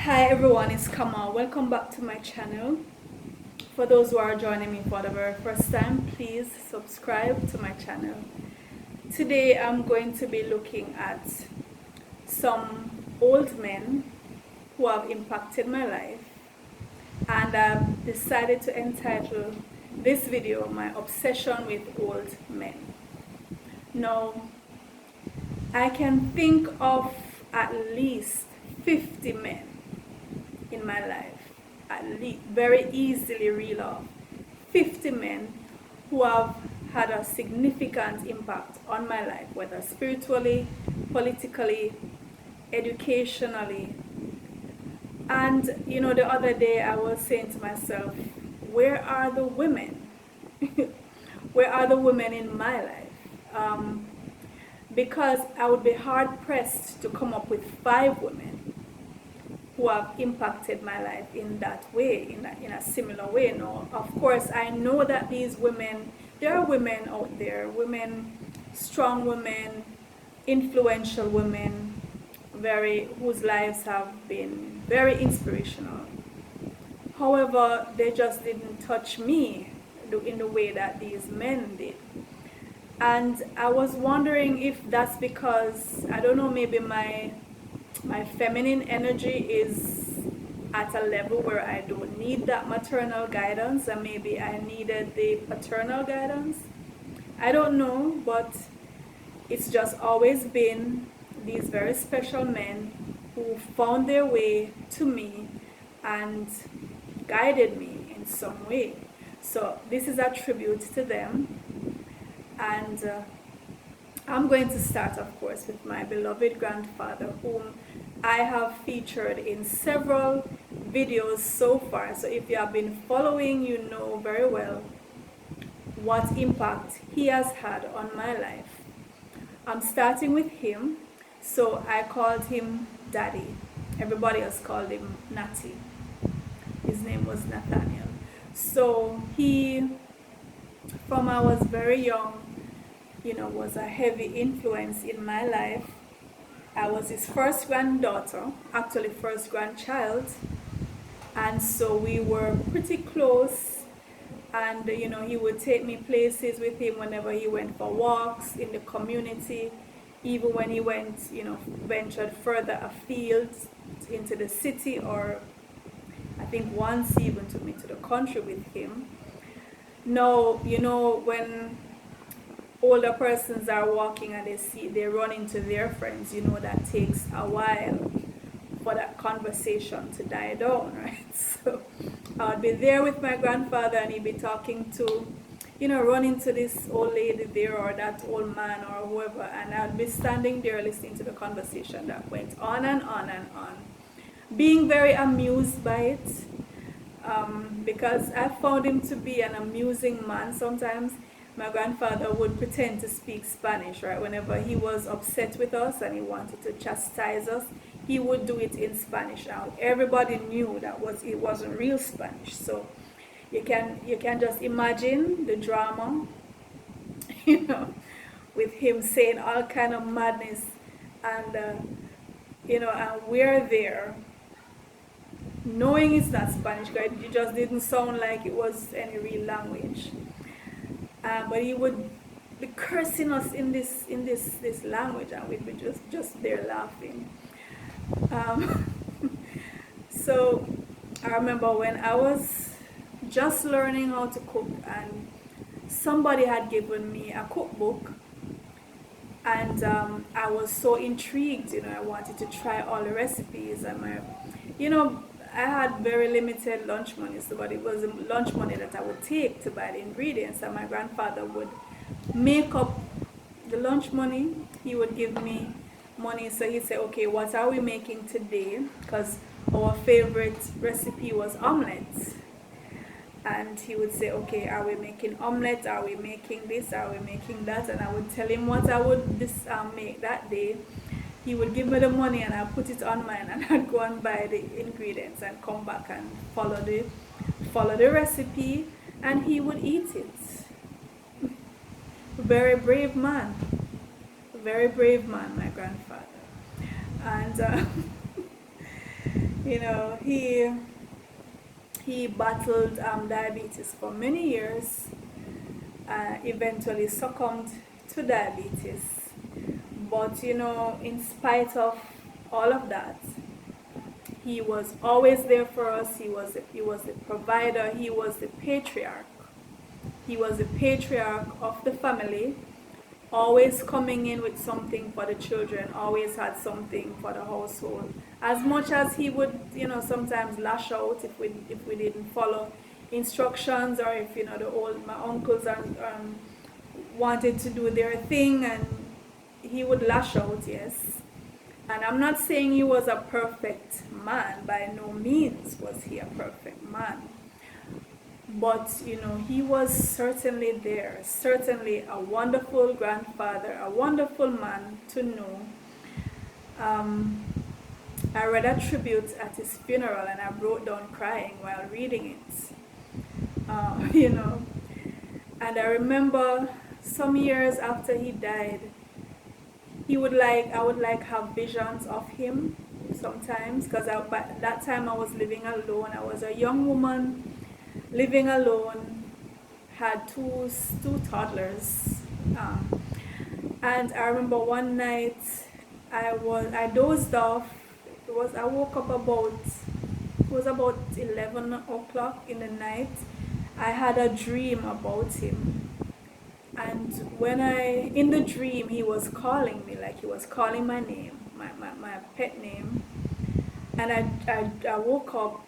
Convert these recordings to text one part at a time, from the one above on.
Hi everyone, it's Kamau. Welcome back to my channel. For those who are joining me for the very first time, please subscribe to my channel. Today I'm going to be looking at some old men who have impacted my life, and I've decided to entitle this video My Obsession with Old Men. Now, I can think of at least 50 men in my life, at least very easily reel off 50 men who have had a significant impact on my life, whether spiritually, politically, educationally. And you know, the other day I was saying to myself, where are the women? Where are the women in my life? Because I would be hard pressed to come up with 5 women who have impacted my life in that way, in a similar way. No, of course, I know that these women, there are women out there, women, strong women, influential women, whose lives have been very inspirational. However, they just didn't touch me in the way that these men did. And I was wondering if that's because, I don't know, maybe my feminine energy is at a level where I don't need that maternal guidance, and maybe I needed the paternal guidance. I don't know, but it's just always been these very special men who found their way to me and guided me in some way. So this is a tribute to them, and I'm going to start, of course, with my beloved grandfather, whom I have featured in several videos so far. So if you have been following, you know very well what impact he has had on my life. I'm starting with him. So I called him Daddy. Everybody else called him Natty. His name was Nathaniel. So he, from I was very young, you know, was a heavy influence in my life. I was his first granddaughter, actually first grandchild, and so we were pretty close. And you know, he would take me places with him whenever he went for walks in the community, even when he went, you know, ventured further afield into the city, or I think once he even took me to the country with him. Now, you know, when older persons are walking and they run into their friends, you know, that takes a while for that conversation to die down, right? So I would be there with my grandfather, and he'd be talking to, you know, run into this old lady there, or that old man, or whoever, and I'd be standing there listening to the conversation that went on and on and on, being very amused by it, because I found him to be an amusing man. Sometimes my grandfather would pretend to speak Spanish, right? Whenever he was upset with us and he wanted to chastise us, he would do it in Spanish. Now everybody knew that it wasn't real Spanish, so you can just imagine the drama, you know, with him saying all kind of madness, and you know, and we're there knowing it's not Spanish, because it just didn't sound like it was any real language. But he would be cursing us in this language, and we'd be just there laughing. So I remember when I was just learning how to cook, and somebody had given me a cookbook, and I was so intrigued. You know, I wanted to try all the recipes, and you know, I had very limited lunch money, so but it was lunch money that I would take to buy the ingredients, and my grandfather would make up the lunch money. He would give me money, so he'd say, okay, what are we making today? Because our favorite recipe was omelets. And he would say, okay, are we making omelette? Are we making this? Are we making that? And I would tell him what I would make that day. He would give me the money, and I'd put it on mine, and I'd go and buy the ingredients and come back and follow the recipe, and he would eat it. Very brave man. Very brave man, my grandfather. And he battled diabetes for many years, eventually succumbed to diabetes. But in spite of all of that, he was always there for us. He was the provider. He was the patriarch. He was the patriarch of the family, always coming in with something for the children, always had something for the household. As much as he would, sometimes lash out if we didn't follow instructions, or if my uncles wanted to do their thing, and he would lash out, yes. And I'm not saying he was a perfect man. By no means was he a perfect man. But, he was certainly there, certainly a wonderful grandfather, a wonderful man to know. I read a tribute at his funeral, and I broke down crying while reading it. And I remember some years after he died, I would have visions of him sometimes, because by that time I was living alone. I was a young woman living alone, had two toddlers, and I remember one night I dozed off. I woke up it was about 11 o'clock in the night. I had a dream about him, and in the dream, he was calling me, like he was calling my name, my pet name, and I woke up.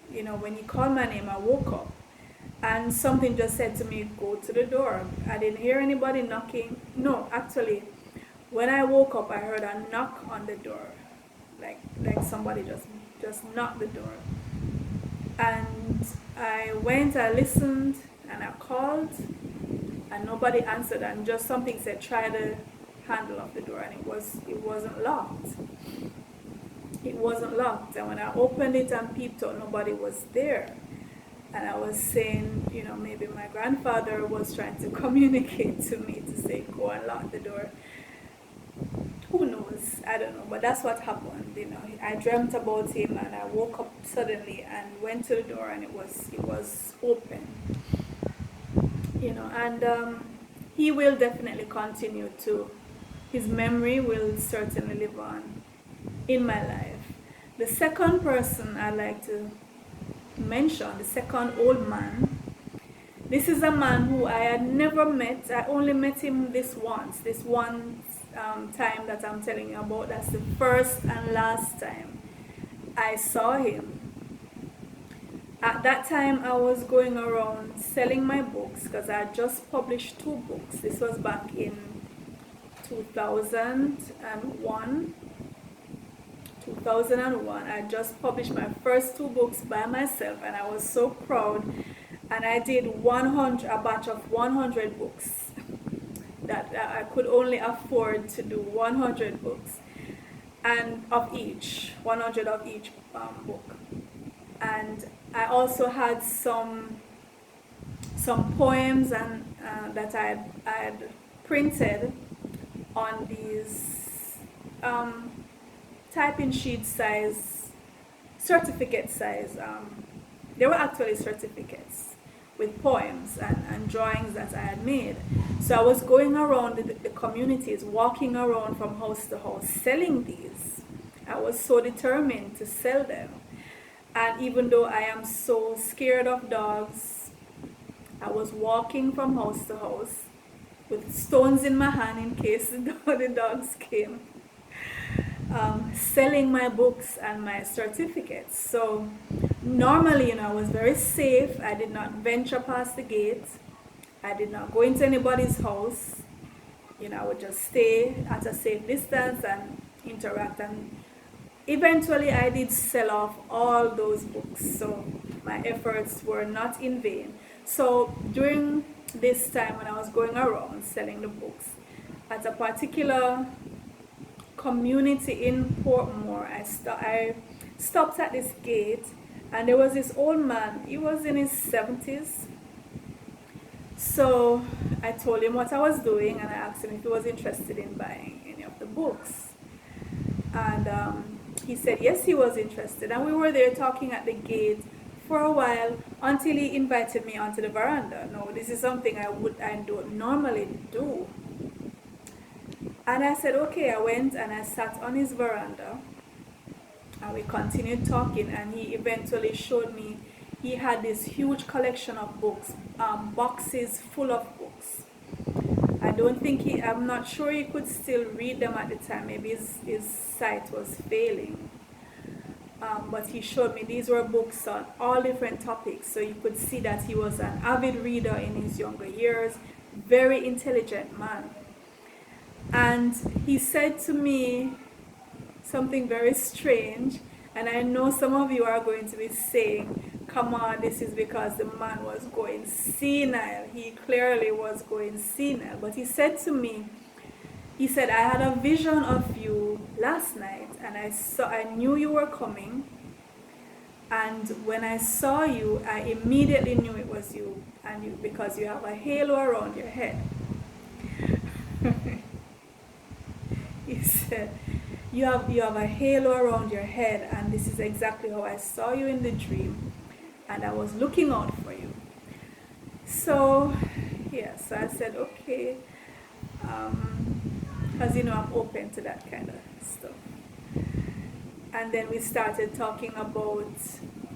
When he called my name, I woke up, and something just said to me, go to the door. I didn't hear anybody knocking. No, actually, when I woke up, I heard a knock on the door, like somebody just knocked the door. And I listened, and I called, and nobody answered, and just something said, try the handle of the door, and it wasn't locked. It wasn't locked, and when I opened it and peeped out, nobody was there. And I was saying, maybe my grandfather was trying to communicate to me to say, go and lock the door. Who knows? I don't know, but that's what happened. I dreamt about him, and I woke up suddenly and went to the door, and it was open. And he will definitely continue to. His memory will certainly live on in my life. The second person I'd like to mention, the second old man, this is a man who I had never met. I only met him this one time that I'm telling you about. That's the first and last time I saw him. At that time, I was going around selling my books, because I had just published 2 books. This was back in 2001. I just published my first 2 books by myself, and I was so proud. And I did a batch of 100 books. That I could only afford to do 100 books, and 100 of each book. And I also had some poems that I had printed on these typing sheet size, certificate size. They were actually certificates with poems and drawings that I had made. So I was going around the communities, walking around from house to house, selling these. I was so determined to sell them. And even though I am so scared of dogs, I was walking from house to house with stones in my hand in case the dogs came, selling my books and my certificates. So normally, I was very safe. I did not venture past the gate. I did not go into anybody's house. I would just stay at a safe distance and interact. And eventually, I did sell off all those books. So my efforts were not in vain. So during this time when I was going around selling the books, at a particular community in Portmore, I stopped at this gate, and there was this old man. He was in his 70s. So I told him what I was doing, and I asked him if he was interested in buying any of the books. And he said yes, he was interested, and we were there talking at the gate for a while until he invited me onto the veranda. No, this is something I don't normally do. And I said okay. I went and I sat on his veranda, and we continued talking, and he eventually showed me he had this huge collection of books, boxes full of books. I'm not sure he could still read them at the time. Maybe his sight was failing. But he showed me these were books on all different topics. So you could see that he was an avid reader in his younger years, very intelligent man. And he said to me something very strange, and I know some of you are going to be saying, come on, this is because the man was going senile. He clearly was going senile. But he said to me, he said, I had a vision of you last night, and I knew you were coming, and when I saw you, I immediately knew it was you, because you have a halo around your head. He said, you have a halo around your head, and this is exactly how I saw you in the dream, and I was looking out for you. So so I said okay, because I'm open to that kind of stuff. And then we started talking about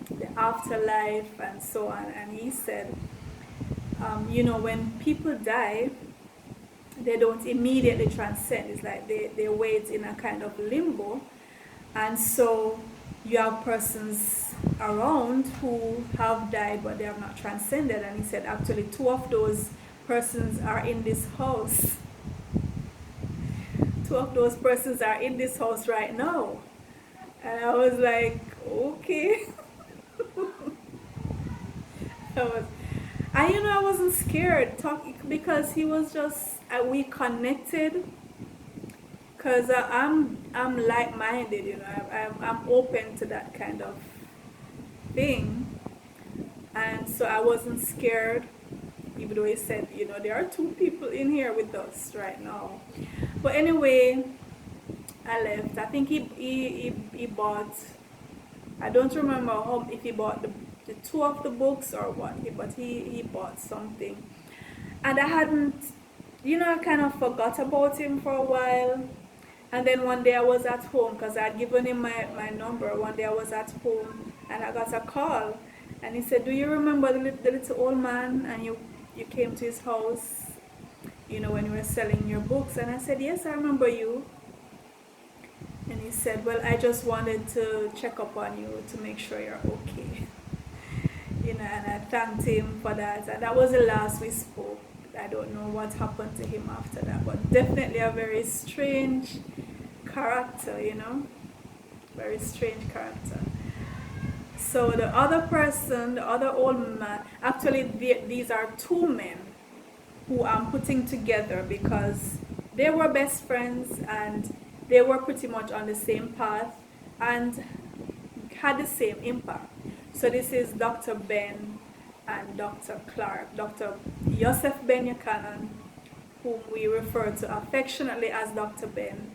the afterlife and so on, and he said, when people die, they don't immediately transcend. It's like they wait in a kind of limbo. And so you have persons around who have died but they have not transcended. And he said actually 2 of those persons are in this house. 2 of those persons are in this house right now. And I was like, okay. I wasn't scared talking because he was just, we connected, because I'm like-minded, I'm open to that kind of thing, and so I wasn't scared, even though he said, there are 2 people in here with us right now. But anyway, I left. I think he bought, I don't remember if he bought the 2 of the books or what, but he bought something. And I hadn't, I kind of forgot about him for a while. And then one day I was at home, because I had given him my number. One day I was at home and I got a call. And he said, do you remember the little old man? And you came to his house, when you were selling your books. And I said, yes, I remember you. And he said, well, I just wanted to check up on you to make sure you're okay. And I thanked him for that. And that was the last we spoke. I don't know what happened to him after that, but definitely a very strange character, very strange character. So the other person, the other old man, actually these are 2 men who I'm putting together because they were best friends and they were pretty much on the same path and had the same impact. So this is Dr. Ben and Dr. Clark, Dr. Joseph Ben Buchanan, whom we refer to affectionately as Dr. Ben,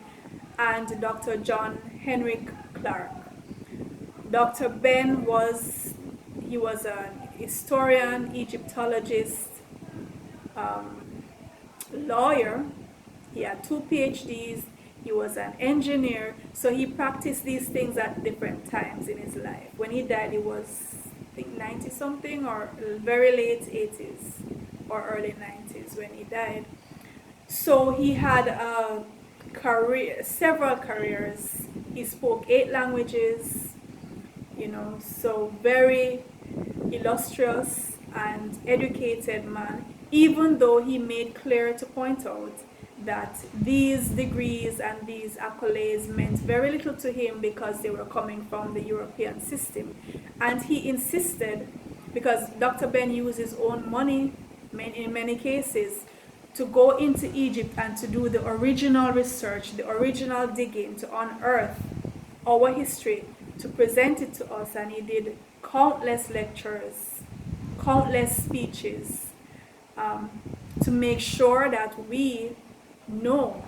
and Dr. John Henrik Clark. Dr. Ben was an historian, Egyptologist, lawyer. He had 2 PhDs. He was an engineer. So he practiced these things at different times in his life. When he died, he was, I think, 90-something or very late 80s or early 90s when he died. So he had a career, several careers. He spoke 8 languages, so very illustrious and educated man, even though he made clear to point out that these degrees and these accolades meant very little to him because they were coming from the European system. And he insisted, because Dr. Ben used his own money in many cases to go into Egypt and to do the original research, the original digging, to unearth our history, to present it to us. And he did countless lectures, countless speeches, to make sure that we know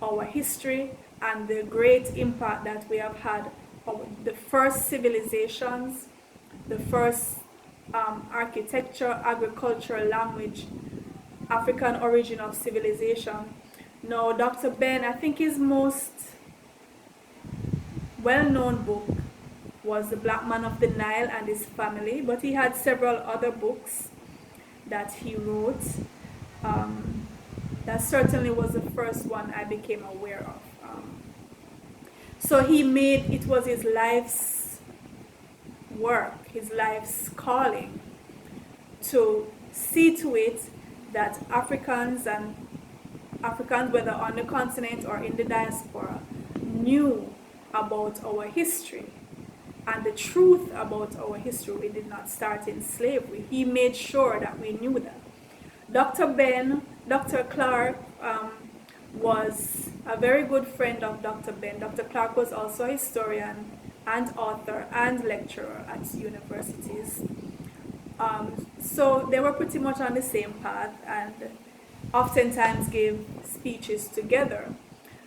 our history and the great impact that we have had on the first civilizations, the first architecture, agriculture, language, African origin of civilization. Now, Dr. Ben, I think his most well-known book was The Black Man of the Nile and His Family, but he had several other books that he wrote. That certainly was the first one I became aware of. So he made, it was his life's work, his life's calling, to see to it that Africans, whether on the continent or in the diaspora, knew about our history and the truth about our history. We did not start in slavery. He made sure that we knew that. Dr. Clark was a very good friend of Dr. Ben. Dr. Clark was also a historian and author and lecturer at universities. So they were pretty much on the same path and oftentimes gave speeches together.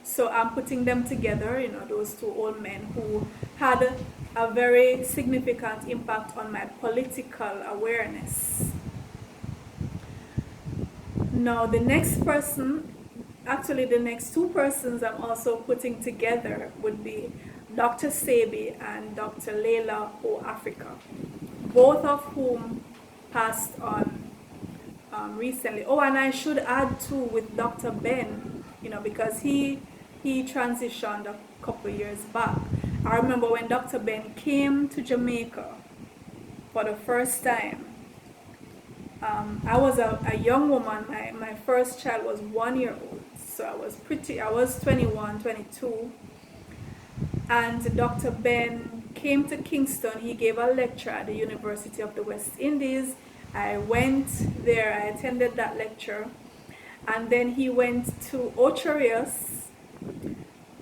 So I'm putting them together, those two old men who had a very significant impact on my political awareness. Now the next person, actually the next two persons I'm also putting together would be Dr. Sebi and Dr. Leila O. Africa, both of whom passed on recently. Oh, and I should add too with Dr. Ben, because he transitioned a couple years back. I remember when Dr. Ben came to Jamaica for the first time. I was a young woman. My first child was 1 year old. So I was 21, 22. And Dr. Ben came to Kingston. He gave a lecture at the University of the West Indies. I went there, I attended that lecture. And then he went to Ocherius.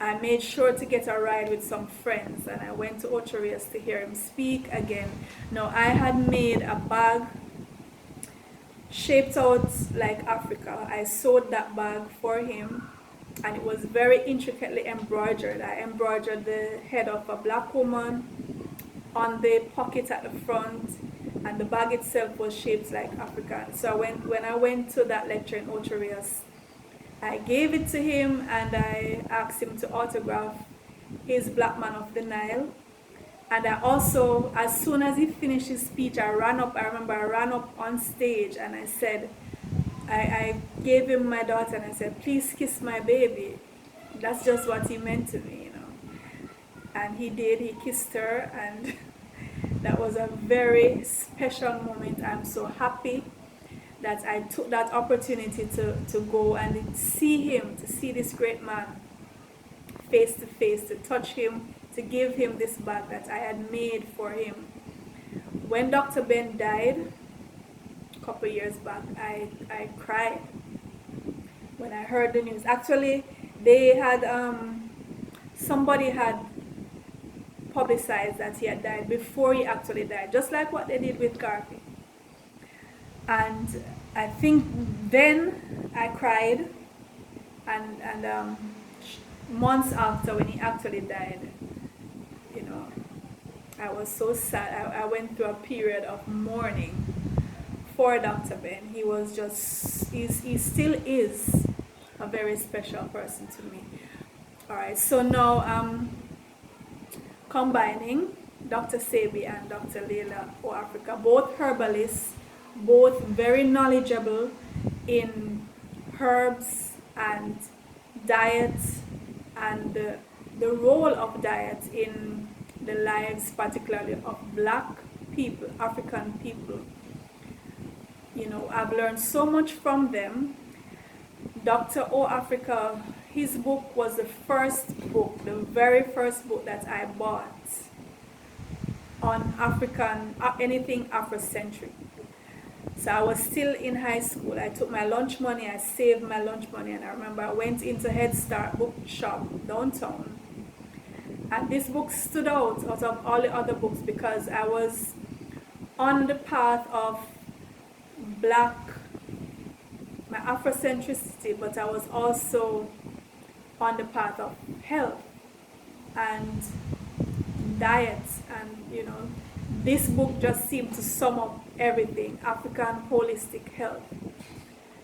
I made sure to get a ride with some friends, and I went to Ocherius to hear him speak again. Now, I had made a bag shaped out like Africa. I sewed that bag for him, and it was very intricately embroidered. I embroidered the head of a black woman on the pocket at the front, and the bag itself was shaped like Africa. So when I went to that lecture in Ocherius, I gave it to him and I asked him to autograph his Black Man of the Nile. And I also, as soon as he finished his speech, I remember I ran up on stage and I said, I gave him my daughter and I said, please kiss my baby. That's just what he meant to me, And he did, he kissed her, and that was a very special moment. I'm so happy that I took that opportunity to go and see him, to see this great man face to face, to touch him, to give him this bag that I had made for him. When Dr. Ben died, a couple years back, I cried when I heard the news. Actually, they had, somebody had publicized that he had died before he actually died, just like what they did with Garvey. And I think then I cried, and months after, when he actually died, I was so sad. I went through a period of mourning for Dr. Ben. He was just, he still is a very special person to me. All right, so now I'm combining Dr. Sebi and Dr. Leila O. Africa, both herbalists, both very knowledgeable in herbs and diet and the role of diet in the lives, particularly of black people, African people. I've learned so much from them. Dr. O. Africa, his book was the very first book that I bought on anything Afrocentric. So I was still in high school. I took my lunch money, I saved my lunch money, and I remember I went into Head Start bookshop downtown. And this book stood out of all the other books because I was on the path of my Afrocentricity, but I was also on the path of health and diet, and this book just seemed to sum up everything. African holistic health.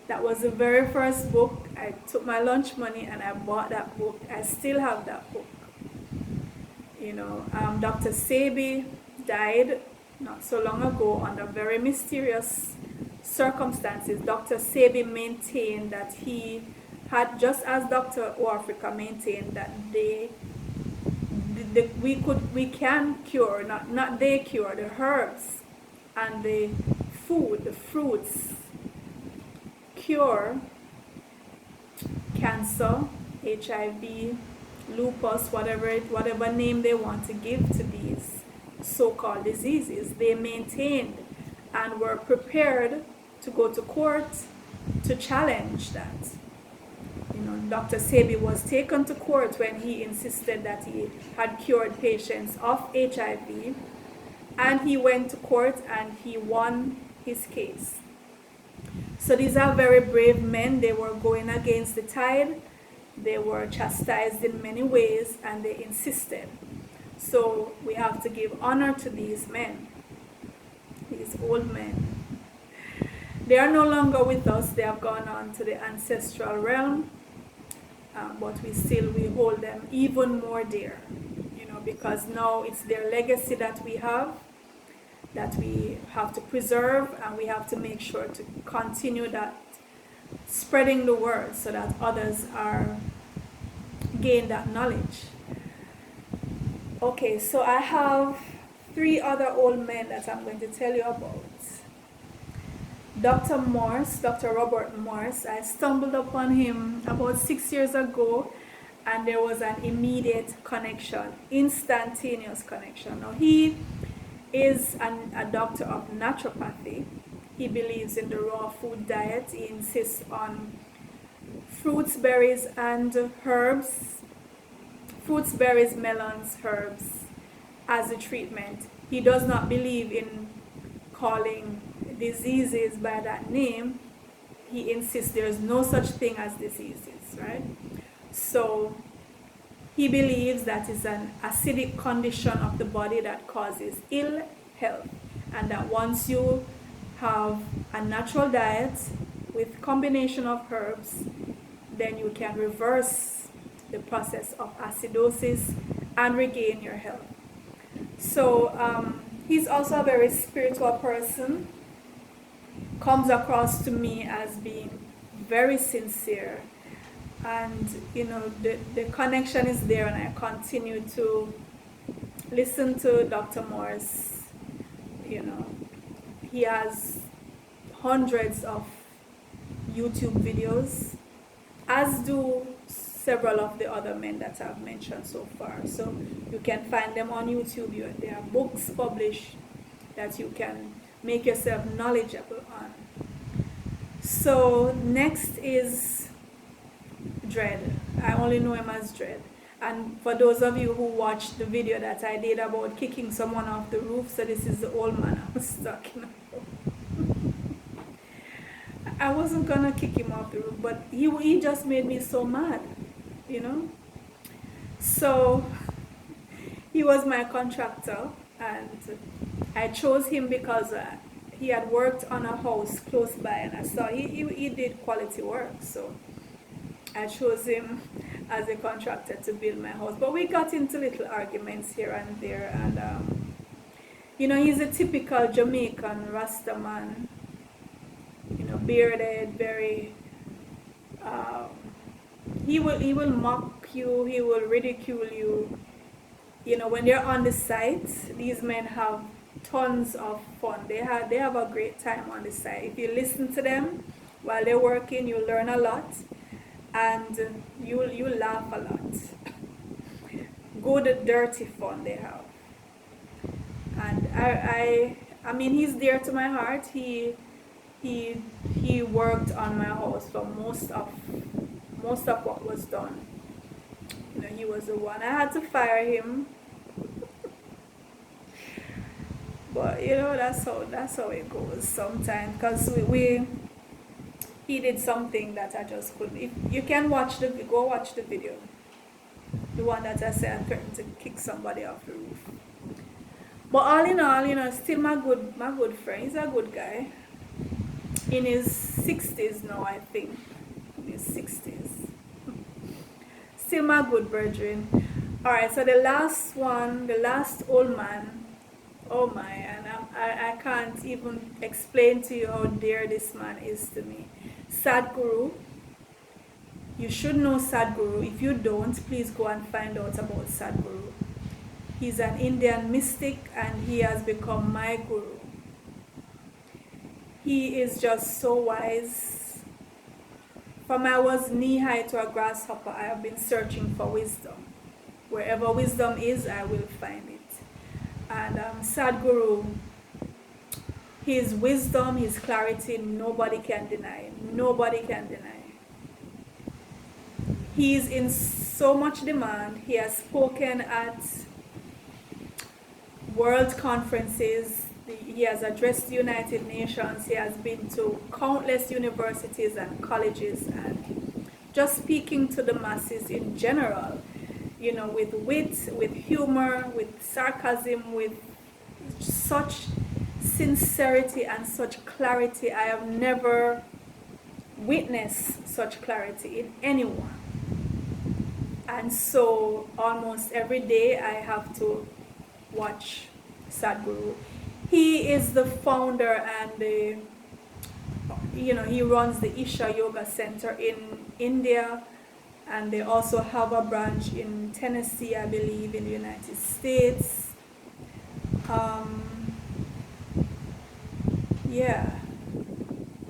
That was the very first book. I took my lunch money and I bought that book. I still have that book. Dr. Sebi died not so long ago under very mysterious circumstances. Dr. Sebi maintained that he had, just as Dr. O Africa maintained, that we can cure, not they cure, the herbs and the food, the fruits cure cancer, HIV, lupus, whatever name they want to give to these so-called diseases. They maintained and were prepared to go to court to challenge that. Dr. Sebi was taken to court when he insisted that he had cured patients of HIV, and he went to court and he won his case. So these are very brave men. They were going against the tide. They were chastised in many ways, and they insisted. So we have to give honor to these men, these old men. They are no longer with us. They have gone on to the ancestral realm, but we hold them even more dear, because now it's their legacy that we have to preserve, and we have to make sure to continue that, spreading the word so that others gain that knowledge. Okay, so I have 3 other old men that I'm going to tell you about. Dr. Robert Morse, I stumbled upon him about 6 years ago, and there was an immediate connection, instantaneous connection. Now, he is a doctor of naturopathy. He believes in the raw food diet. He insists on fruits, berries, and herbs. Fruits, berries, melons, herbs as a treatment. He does not believe in calling diseases by that name. He insists there is no such thing as diseases, right? So he believes that is an acidic condition of the body that causes ill health, and that once you have a natural diet with combination of herbs, then you can reverse the process of acidosis and regain your health. So he's also a very spiritual person, comes across to me as being very sincere, and the connection is there, and I continue to listen to Dr. Morse. He has hundreds of YouTube videos, as do several of the other men that I've mentioned so far. So you can find them on YouTube. There are books published that you can make yourself knowledgeable on. So next is Dread. I only know him as Dread. And for those of you who watched the video that I did about kicking someone off the roof, so this is the old man I was talking about. I wasn't gonna kick him off the roof, but he just made me so mad, So he was my contractor, and I chose him because he had worked on a house close by, and I saw he did quality work, so I chose him as a contractor to build my house. But we got into little arguments here and there, and he's a typical Jamaican Rasta man, bearded, very he will mock you, he will ridicule you. When they're on the site, these men have tons of fun. They have a great time on the site. If you listen to them while they're working, you learn a lot, and you laugh a lot. Good dirty fun they have. And I mean, he's dear to my heart. He worked on my house for most of what was done. He was the one. I had to fire him, but that's how it goes sometimes. Because he did something that I just couldn't. If you can go watch the video. The one that I say I threatened to kick somebody off the roof. But all in all, you know, still my good friend. He's a good guy. In his 60s now, I think. In his 60s. Still my good brethren. Alright, so the last one, the last old man. Oh my, and I can't even explain to you how dear this man is to me. Sadhguru. You should know Sadhguru. If you don't, please go and find out about Sadhguru. He's an Indian mystic and he has become my guru. He is just so wise. From I was knee-high to a grasshopper, I have been searching for wisdom. Wherever wisdom is, I will find it. And Sadhguru, his wisdom, his clarity, nobody can deny. Nobody can deny. He is in so much demand. He has spoken at world conferences. He has addressed the United Nations. He has been to countless universities and colleges and just speaking to the masses in general, you know, with wit, with humor, with sarcasm, with such sincerity and such clarity. I have never witnessed such clarity in anyone. And so almost every day I have to watch Sadhguru. He is the founder and the, you know, he runs the Isha Yoga Center in India, and they also have a branch in Tennessee, I believe, in the United States. Yeah,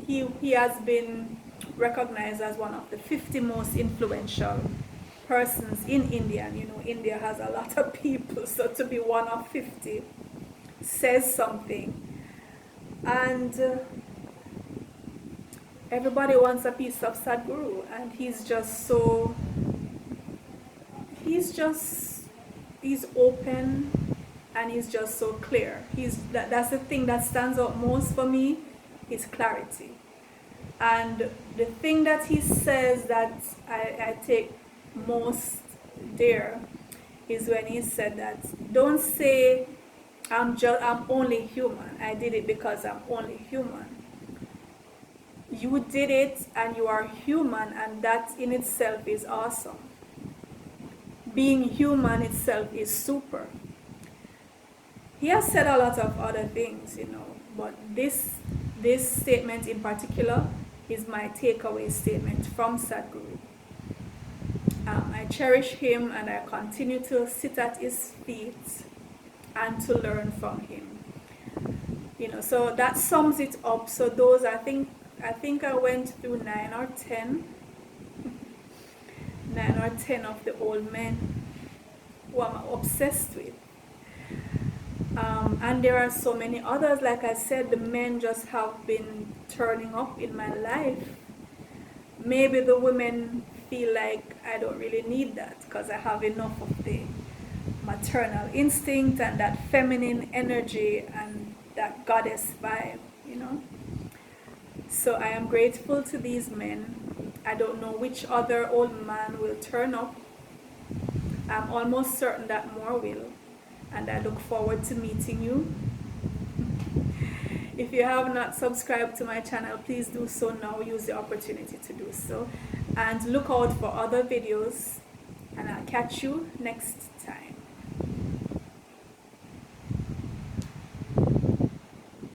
he has been recognized as one of the 50 most influential persons in India. And you know, India has a lot of people, so to be one of 50 says something. And everybody wants a piece of Sadhguru, and he's open, and he's just so clear. That's the thing that stands out most for me, his clarity. And the thing that he says that I take most dear is when he said that, don't say I'm only human. I did it because I'm only human. You did it and you are human, and that in itself is awesome. Being human itself is super. He has said a lot of other things, you know, but this statement in particular is my takeaway statement from Sadhguru. I cherish him and I continue to sit at his feet and to learn from him. You know, so that sums it up. So those, I think I went through 9 or 10 of the old men who I'm obsessed with. And there are so many others. Like I said, the men just have been turning up in my life. Maybe the women feel like I don't really need that because I have enough of the maternal instinct and that feminine energy and that goddess vibe, you know. So I am grateful to these men. I don't know which other old man will turn up. I'm almost certain that more will, and I look forward to meeting you. If you have not subscribed to my channel, please do so now. Use the opportunity to do so, and look out for other videos, and I'll catch you next time.